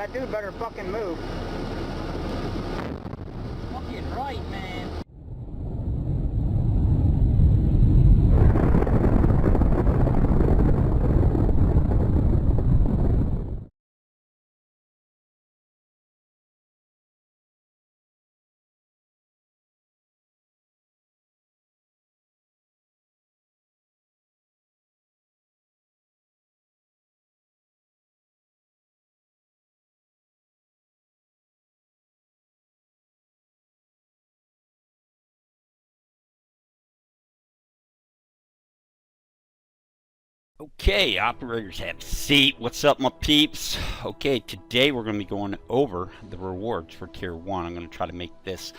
that dude better fucking move. Fucking right, man. Okay, operators have a seat. What's up, my peeps? Okay, today we're going to be going over the rewards for Tier 1. I'm going to try to make this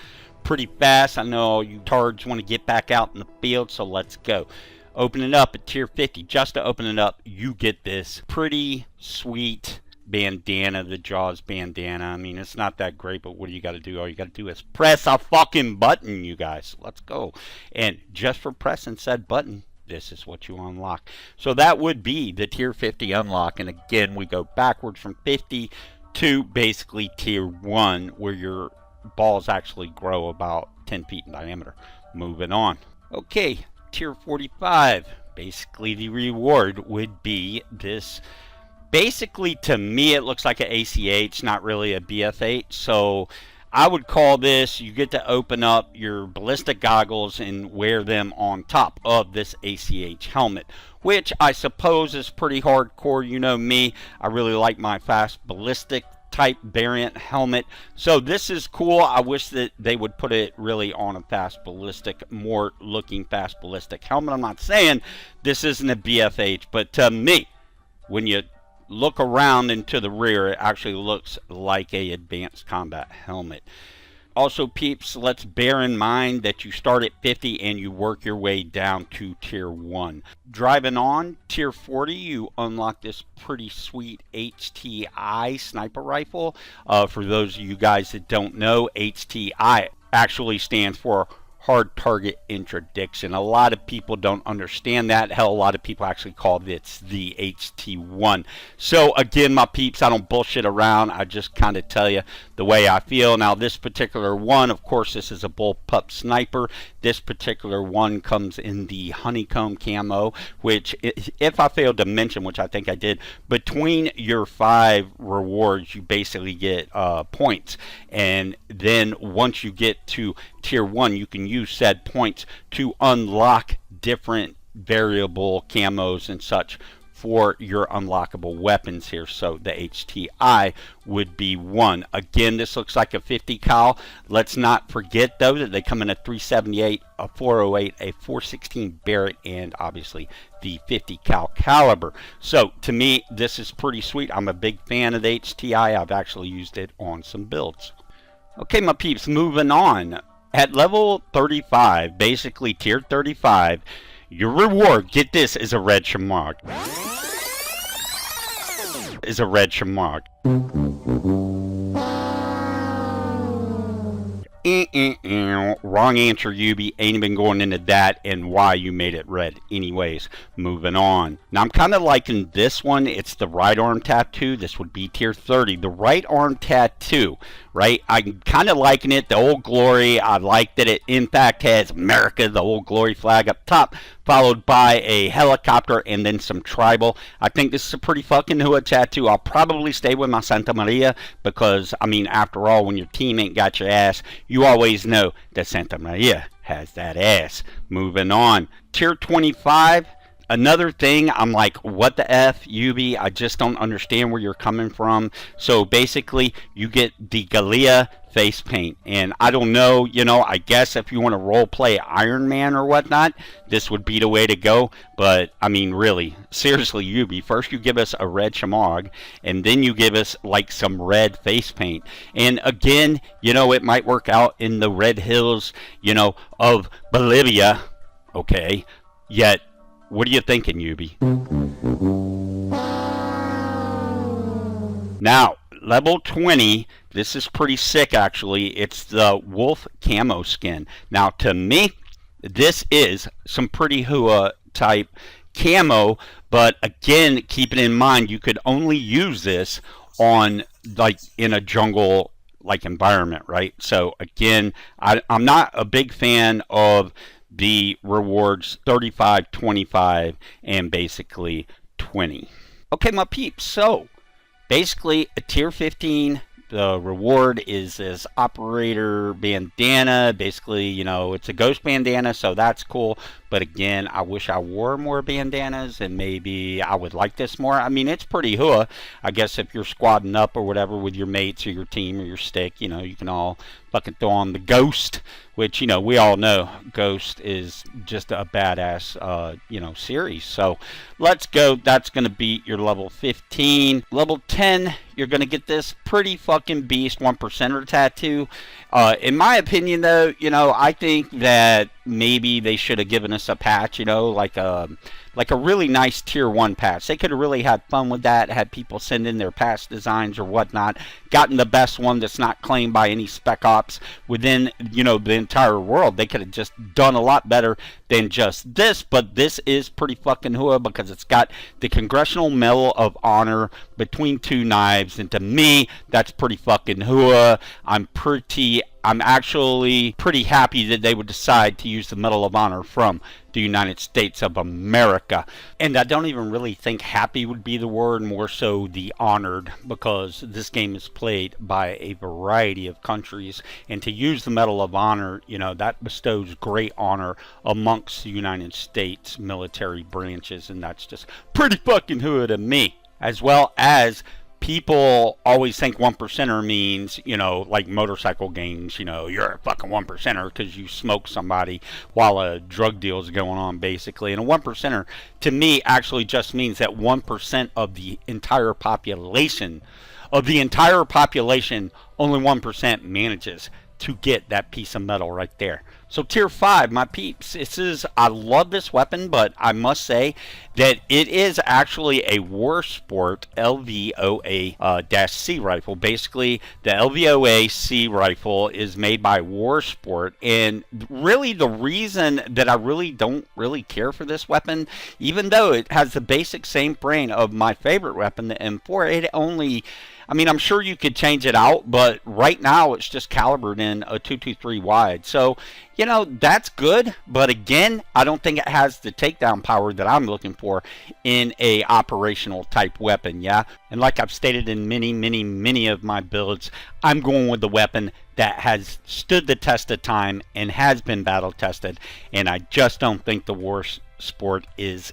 pretty fast. I know you tards want to get back out in the field, so let's go. Open it up at Tier 50. Just to open it up, you get this pretty sweet bandana, the Jaws bandana. I mean, it's not that great, but what do you got to do? All you got to do is press a fucking button, you guys. Let's go. And just for pressing said button, this is what you unlock. So that would be the Tier 50 unlock. And again, we go backwards from 50 to basically Tier 1, where your balls actually grow about 10 feet in diameter. Moving on. Okay, Tier 45. Basically, the reward would be this. Basically, to me, it looks like an ACH, not really a BF8. So I would call this, you get to open up your ballistic goggles and wear them on top of this ACH helmet, which I suppose is pretty hardcore. You know me, I really like my fast ballistic type variant helmet. So this is cool. I wish that they would put it really on a fast ballistic, more looking fast ballistic helmet. I'm not saying this isn't a BFH, but to me, when you look around and to the rear, it actually looks like a advanced combat helmet. Also, peeps, let's bear in mind that you start at 50 and you work your way down to Tier 1. Driving on Tier 40, you unlock this pretty sweet HTI Sniper rifle. For those of you guys that don't know, HTI actually stands for Hard Target Interdiction. A lot of people don't understand that. Hell, a lot of people actually call this the HT1. So again, my peeps, I don't bullshit around. I just kind of tell you the way I feel. Now, this particular one, of course, this is a bullpup sniper. This particular one comes in the honeycomb camo, which, if I failed to mention, which I think I did, between your 5 rewards, you basically get points. And then once you get to Tier 1, you can use said points to unlock different variable camos and such for your unlockable weapons here. So the HTI would be one. Again, this looks like a 50 cal. Let's not forget though that they come in a 378, a 408, a 416 Barrett, and obviously the 50 cal caliber. So to me, this is pretty sweet. I'm a big fan of the HTI. I've actually used it on some builds. Okay, my peeps, moving on. At level 35, basically Tier 35, your reward, get this, is a red Trimmark. Is a red Trimmark. Wrong answer, Yubi. Ain't even going into that and why you made it red. Anyways, moving on. Now, I'm kind of liking this one. It's the right arm tattoo. This would be Tier 30. The right arm tattoo, right? I'm kind of liking it. The Old Glory. I like that it, in fact, has America, the Old Glory flag up top, followed by a helicopter and then some tribal. I think this is a pretty fucking hood tattoo. I'll probably stay with my Santa Maria because, I mean, after all, when your team ain't got your ass, you always know that Santa Maria has that ass. Moving on. Tier 25. Another thing, I'm like, what the F, Yubi? I just don't understand where you're coming from. So basically, you get the Galea face paint. And I don't know, you know, I guess if you want to role play Iron Man or whatnot, this would be the way to go. But, I mean, really, seriously, Yubi, first you give us a red Trimmark, and then you give us, like, some red face paint. And again, you know, it might work out in the red hills, you know, of Bolivia, okay? Yet, what are you thinking, Yubi? Now, level 20, this is pretty sick, actually. It's the wolf camo skin. Now, to me, this is some pretty hua type camo, but again, keep it in mind, you could only use this on like in a jungle like environment, right? So again, I'm not a big fan of the rewards 35, 25, and basically 20. Okay, my peeps, so basically a tier 15, the reward is this operator bandana. Basically, you know, it's a ghost bandana, so that's cool. But again, I wish I wore more bandanas, and maybe I would like this more. I mean, it's pretty hua. I guess if you're squadding up or whatever with your mates or your team or your stick, you know, you can all fucking throw on the ghost, which, you know, we all know ghost is just a badass, you know, series. So let's go. That's going to be your level 15. Level 10, you're going to get this pretty fucking beast 1%er tattoo. In my opinion, though, you know, I think that maybe they should have given us a patch, you know, like a really nice tier 1 patch. They could have really had fun with that, had people send in their patch designs or whatnot, gotten the best one that's not claimed by any spec ops within, you know, the entire world. They could have just done a lot better than just this, but this is pretty fucking hua because it's got the Congressional Medal of Honor between two knives, and to me, that's pretty fucking hua. I'm actually pretty happy that they would decide to use the Medal of Honor from the United States of America. And I don't even really think happy would be the word, more so the honored, because this game is played by a variety of countries, and to use the Medal of Honor, you know, that bestows great honor amongst the United States military branches, and that's just pretty fucking hua to me. As well as people always think 1%er means, you know, like motorcycle gangs, you know, you're a fucking 1%er because you smoke somebody while a drug deal is going on, basically. And a 1%er, to me, actually just means that 1% of the entire population, only 1% manages to get that piece of metal right there. So tier 5, my peeps, I love this weapon, but I must say that it is actually a War Sport LVOA-C rifle. Basically, the LVOA-C rifle is made by War Sport, and really the reason that I really don't really care for this weapon, even though it has the basic same brain of my favorite weapon, the M4, I mean, I'm sure you could change it out, but right now it's just calibered in a 223 wide. So, you know, that's good, but again, I don't think it has the takedown power that I'm looking for in a operational type weapon, yeah? And like I've stated in many of my builds, I'm going with the weapon that has stood the test of time and has been battle tested, and I just don't think the War Sport is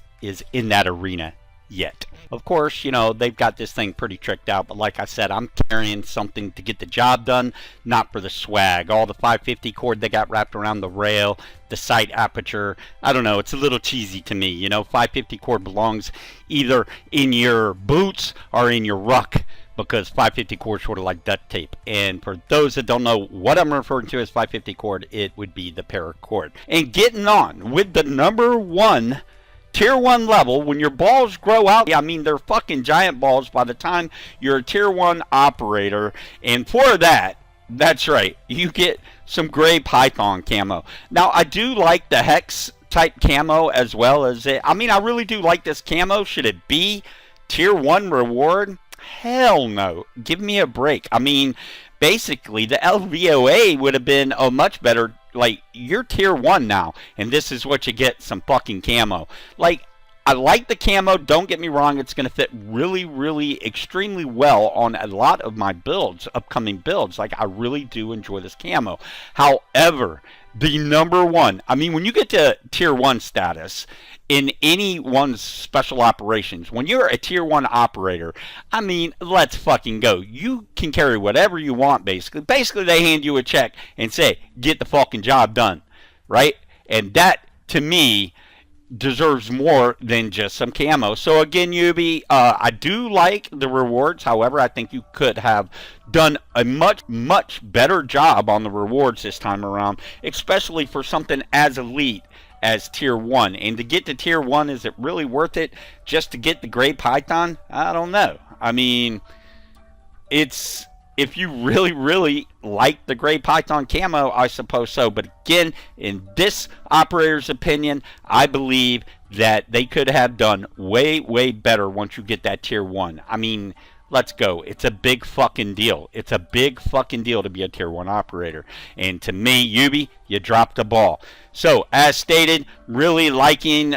in that arena yet. Of course, you know, they've got this thing pretty tricked out, but like I said, I'm carrying something to get the job done, not for the swag. All the 550 cord they got wrapped around the rail, the sight aperture, I don't know, it's a little cheesy to me. You know, 550 cord belongs either in your boots or in your ruck, because 550 cord is sort of like duct tape. And for those that don't know what I'm referring to as 550 cord, it would be the paracord. And getting on with the number 1 tier 1 level, when your balls grow out, I mean, they're fucking giant balls by the time you're a tier 1 operator. And for that, that's right, you get some gray python camo. Now, I do like the hex type camo as well as it. I mean, I really do like this camo. Should it be tier 1 reward? Hell no. Give me a break. I mean, basically, the LVOA would have been a much better, like, you're tier 1 now, and this is what you get, some fucking camo. Like, I like the camo, don't get me wrong, it's going to fit really, extremely well on a lot of my builds, upcoming builds. Like, I really do enjoy this camo. However, the number 1, I mean, when you get to tier 1 status, in any one's special operations, when you're a tier 1 operator, I mean, let's fucking go. You can carry whatever you want, basically. Basically, they hand you a check and say, get the fucking job done, right? And that, to me, deserves more than just some camo. So again, Yubi, I do like the rewards. However, I think you could have done a much better job on the rewards this time around, especially for something as elite as tier 1. And to get to tier 1, is it really worth it just to get the gray python? I don't know. I mean, it's, if you really like the gray python camo, I suppose so. But again, in this operator's opinion, I believe that they could have done way better once you get that tier 1. I mean, let's go. It's a big fucking deal. It's a big fucking deal to be a tier 1 operator. And to me, Yubi, you dropped the ball. So, as stated, really liking,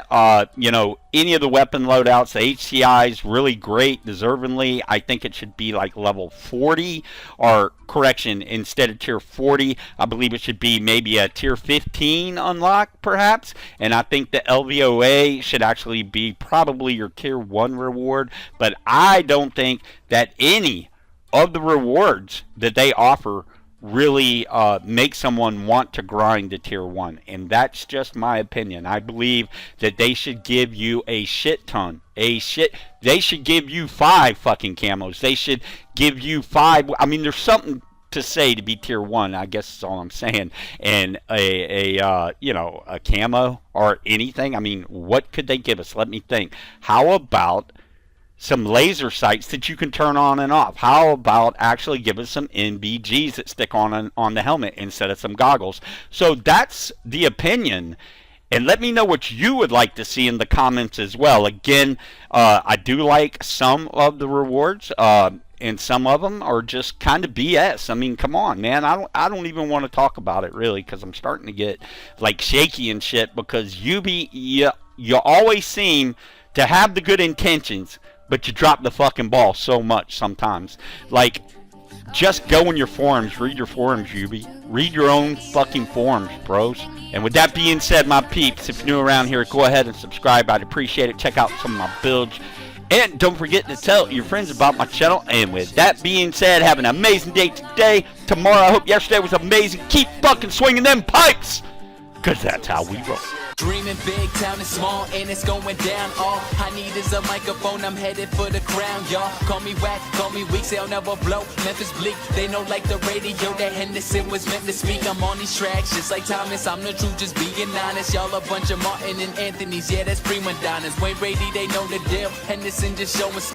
you know, any of the weapon loadouts. The HTI's really great, deservingly. I think it should be like level 40, or correction, instead of tier 40, I believe it should be maybe a tier 15 unlock, perhaps. And I think the LVOA should actually be probably your tier 1 reward. But I don't think that any of the rewards that they offer really make someone want to grind to tier 1, and that's just my opinion. I believe that they should give you a shit ton, they should give you 5 fucking camos, they should give you 5, I mean, there's something to say to be tier 1, I guess is all I'm saying, and you know, a camo or anything. I mean, what could they give us? Let me think. How about some laser sights that you can turn on and off? How about actually give us some NBGs that stick on the helmet instead of some goggles? So that's the opinion. And let me know what you would like to see in the comments as well. Again, I do like some of the rewards, and some of them are just kind of BS. I mean, come on, man. I don't even want to talk about it, really, because I'm starting to get, like, shaky and shit, because you always seem to have the good intentions, but you drop the fucking ball so much sometimes. Like, just go in your forums, read your forums, Yubi. Read your own fucking forums, bros. And with that being said, my peeps, if you're new around here, go ahead and subscribe. I'd appreciate it. Check out some of my builds. And don't forget to tell your friends about my channel. And with that being said, have an amazing day today. Tomorrow, I hope yesterday was amazing. Keep fucking swinging them pipes, because that's how we roll. Dreaming big, town is small, and it's going down. All I need is a microphone, I'm headed for the crown, y'all. Call me whack, call me weak, say I'll never blow. Memphis bleak, they know like the radio that Henderson was meant to speak. I'm on these tracks, just like Thomas, I'm the truth, just being honest. Y'all a bunch of Martin and Anthony's, yeah, that's prima donnas. Wayne Brady, they know the deal. Henderson just showing